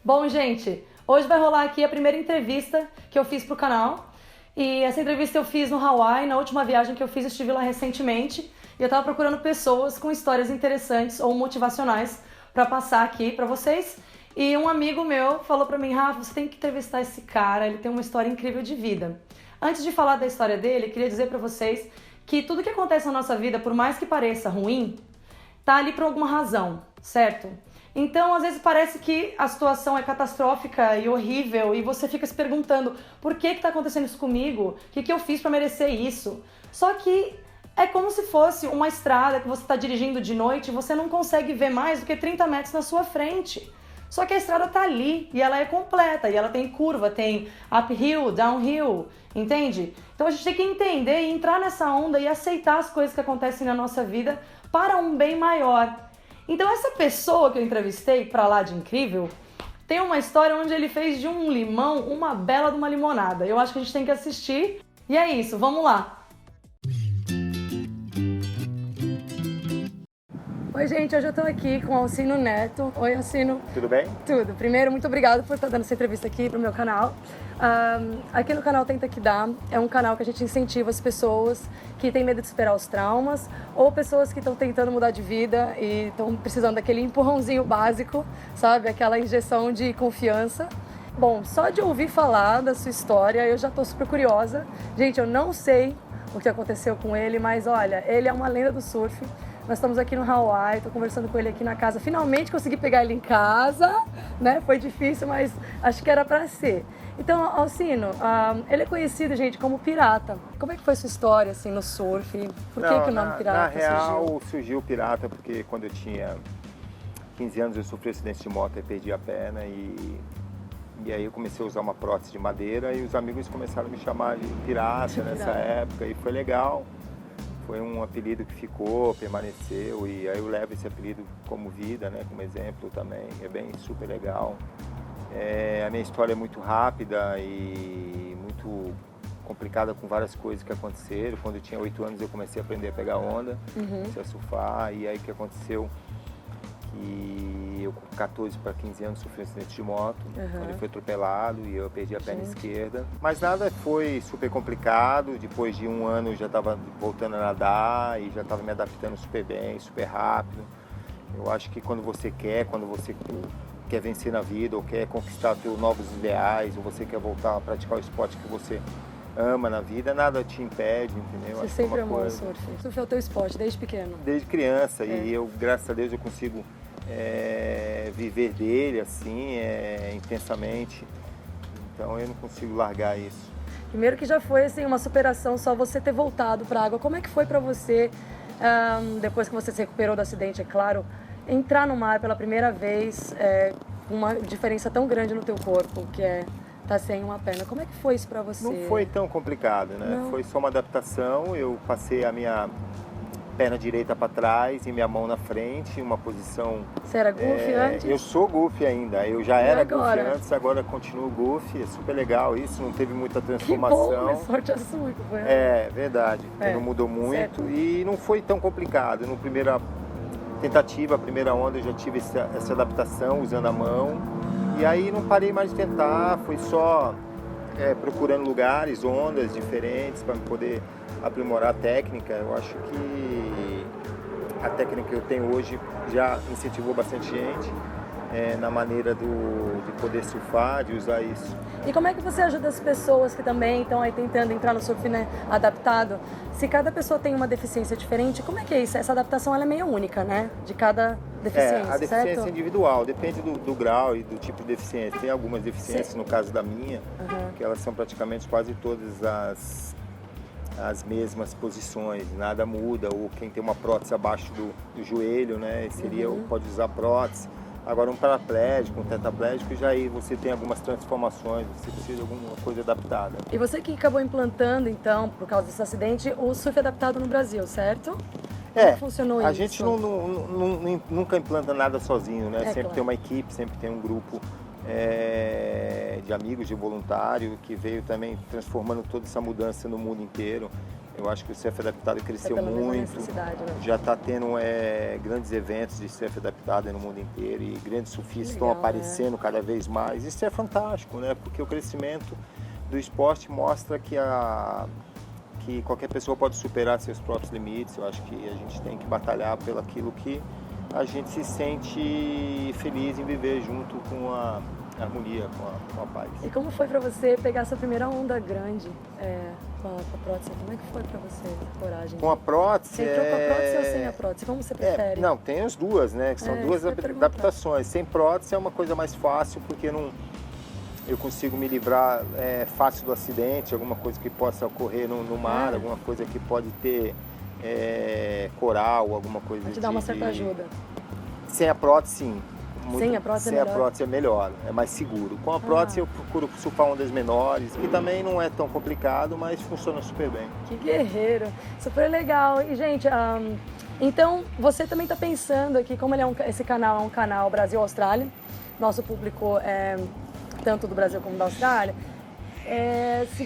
Bom, gente, hoje vai rolar aqui a primeira entrevista que eu fiz pro canal. E essa entrevista eu fiz no Hawaii, na última viagem que eu fiz, eu estive lá recentemente. E eu tava procurando pessoas com histórias interessantes ou motivacionais pra passar aqui pra vocês. E um amigo meu falou pra mim: Rafa, você tem que entrevistar esse cara, ele tem uma história incrível de vida. Antes de falar da história dele, queria dizer pra vocês que tudo que acontece na nossa vida, por mais que pareça ruim, tá ali por alguma razão, certo? Então, às vezes parece que a situação é catastrófica e horrível e você fica se perguntando por que tá acontecendo isso comigo? O que eu fiz pra merecer isso? Só que é como se fosse uma estrada que você tá dirigindo de noite e você não consegue ver mais do que 30 metros na sua frente. Só que a estrada tá ali e ela é completa e ela tem curva, tem uphill, downhill, entende? Então a gente tem que entender e entrar nessa onda e aceitar as coisas que acontecem na nossa vida para um bem maior. Então essa pessoa que eu entrevistei, pra lá de incrível, tem uma história onde ele fez de um limão uma bela de uma limonada. Eu acho que a gente tem que assistir. E é isso, vamos lá! Oi, gente, hoje eu tô aqui com o Alcino Neto. Oi, Alcino. Tudo bem? Tudo. Primeiro, muito obrigada por estar dando essa entrevista aqui pro meu canal. Aqui no canal Tenta Que Dá, é um canal que a gente incentiva as pessoas que têm medo de superar os traumas ou pessoas que estão tentando mudar de vida e estão precisando daquele empurrãozinho básico, sabe? Aquela injeção de confiança. Bom, só de ouvir falar da sua história, eu já tô super curiosa. Gente, eu não sei o que aconteceu com ele, mas olha, ele é uma lenda do surf. Nós estamos aqui no Hawaii, tô conversando com ele aqui na casa. Finalmente consegui pegar ele em casa, né? Foi difícil, mas acho que era pra ser. Então, Alcino, ele é conhecido, gente, como pirata. Como é que foi sua história, assim, no surf? Por que o nome pirata na real, surgiu pirata porque quando eu tinha 15 anos eu sofri um acidente de moto e perdi a perna e aí eu comecei a usar uma prótese de madeira e os amigos começaram a me chamar de pirata nessa época e foi legal. Foi um apelido que ficou, permaneceu e aí eu levo esse apelido como vida, né, como exemplo também, é bem super legal. A minha história é muito rápida e muito complicada com várias coisas que aconteceram. Quando eu tinha 8 anos eu comecei a aprender a pegar onda, comecei a surfar e aí o que aconteceu? Que eu com 14 para 15 anos sofri um acidente de moto, onde eu fui atropelado e eu perdi a perna esquerda. Mas nada foi super complicado, depois de um ano eu já estava voltando a nadar e já estava me adaptando super bem, super rápido. Eu acho que quando você quer vencer na vida ou quer conquistar seus novos ideais ou você quer voltar a praticar o esporte que você ama na vida, nada te impede, entendeu? Você sempre amou o surf. Surf é o teu esporte, desde pequeno? Desde criança e eu, graças a Deus, eu consigo viver dele assim, intensamente, então eu não consigo largar isso. Primeiro que já foi assim, uma superação só você ter voltado para a água. Como é que foi para você, depois que você se recuperou do acidente, é claro, entrar no mar pela primeira vez, com uma diferença tão grande no teu corpo, que tá sem uma perna. Como é que foi isso pra você? Não foi tão complicado, né? Não. Foi só uma adaptação. Eu passei a minha perna direita para trás e minha mão na frente, uma posição... Você era goofy antes? Eu sou goofy ainda. Eu já era goofy antes, agora continuo goofy. É super legal isso, não teve muita transformação. Que bom, é sorte a sua que foi. É, verdade. Não mudou muito certo. E não foi tão complicado. No primeira tentativa, a primeira onda, eu já tive essa adaptação usando a mão. E aí não parei mais de tentar, fui só procurando lugares, ondas diferentes para poder aprimorar a técnica. Eu acho que a técnica que eu tenho hoje já incentivou bastante gente na maneira de poder surfar, de usar isso. E como é que você ajuda as pessoas que também estão aí tentando entrar no surf, né, adaptado? Se cada pessoa tem uma deficiência diferente, como é que é isso? Essa adaptação ela é meio única, né? De cada deficiência, a deficiência certo? é individual, depende do grau e do tipo de deficiência. Tem algumas deficiências, no caso da minha, que elas são praticamente quase todas as mesmas posições, nada muda. Ou quem tem uma prótese abaixo do joelho, né, pode usar prótese. Agora um paraplégico, um tetraplégico, já aí você tem algumas transformações, você precisa de alguma coisa adaptada. E você que acabou implantando, então, por causa desse acidente, o surf adaptado no Brasil, certo? Como funcionou isso? A gente nunca implanta nada sozinho, né? Sempre tem uma equipe, sempre tem um grupo de amigos, de voluntário, que veio também transformando toda essa mudança no mundo inteiro. Eu acho que o surf adaptado cresceu pela mesma muito. necessidade, né? Já está tendo grandes eventos de surf adaptado no mundo inteiro e grandes surfistas estão Legal, aparecendo cada vez mais. Isso é fantástico, né? Porque o crescimento do esporte mostra que qualquer pessoa pode superar seus próprios limites. Eu acho que a gente tem que batalhar pelo aquilo que a gente se sente feliz em viver junto com a harmonia, com a paz. E como foi pra você pegar sua primeira onda grande com a prótese? Como é que foi pra você, a coragem? Com a prótese... Você entrou com a prótese ou sem a prótese? Como você prefere? Não, tem as duas, né? Que são duas adaptações. Sem prótese é uma coisa mais fácil, porque eu consigo me livrar fácil do acidente, alguma coisa que possa ocorrer no mar, alguma coisa que pode ter coral, alguma coisa Te dá uma certa ajuda. Sem a prótese, sim. Sem a prótese sem a prótese é melhor, é mais seguro. Com a prótese eu procuro surfar ondas menores, que também não é tão complicado, mas funciona super bem. Que guerreiro, super legal. E gente, então você também está pensando aqui, como esse canal é um canal Brasil-Austrália, nosso público é tanto do Brasil como da Austrália, se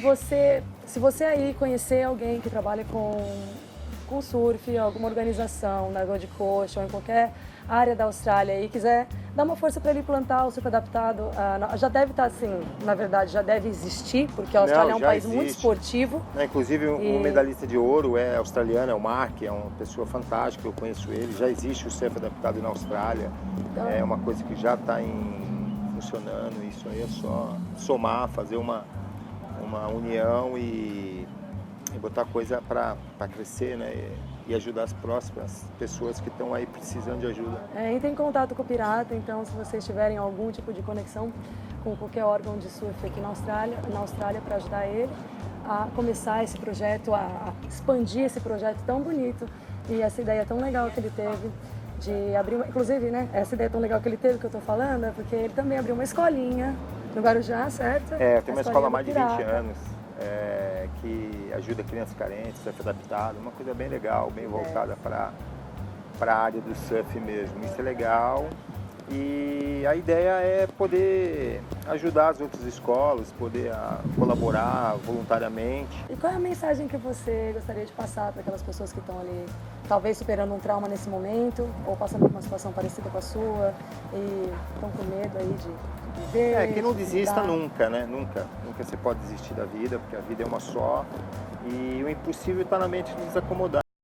você aí conhecer alguém que trabalha com surf, alguma organização na Gold Coast ou em qualquer área da Austrália e quiser dar uma força para ele plantar o surf adaptado, já deve estar assim, na verdade já deve existir, porque a Austrália é um país muito esportivo. Inclusive um medalhista de ouro é australiano, é o Mark, é uma pessoa fantástica, eu conheço ele, já existe o surf adaptado na Austrália, então, é uma coisa que já está funcionando, isso aí é só somar, fazer uma união e botar coisa para crescer, né? E ajudar as próximas pessoas que estão aí precisando de ajuda. Entre em contato com o Pirata, então, se vocês tiverem algum tipo de conexão com qualquer órgão de surf aqui na Austrália para ajudar ele a começar esse projeto, a expandir esse projeto tão bonito e essa ideia tão legal que ele teve de abrir, inclusive, né, essa ideia tão legal que ele teve que eu estou falando é porque ele também abriu uma escolinha no Guarujá, certo? Tem uma escola há mais de 20 anos. Que ajuda crianças carentes, surf adaptado, uma coisa bem legal, bem voltada para a área do surf mesmo. Isso é legal e a ideia é poder ajudar as outras escolas, poder colaborar voluntariamente. E qual é a mensagem que você gostaria de passar para aquelas pessoas que estão ali, talvez superando um trauma nesse momento, ou passando por uma situação parecida com a sua e estão com medo aí de viver? Que não desista nunca, né? Nunca você pode desistir da vida, porque a vida é uma só e o impossível está na mente de nos acomodar.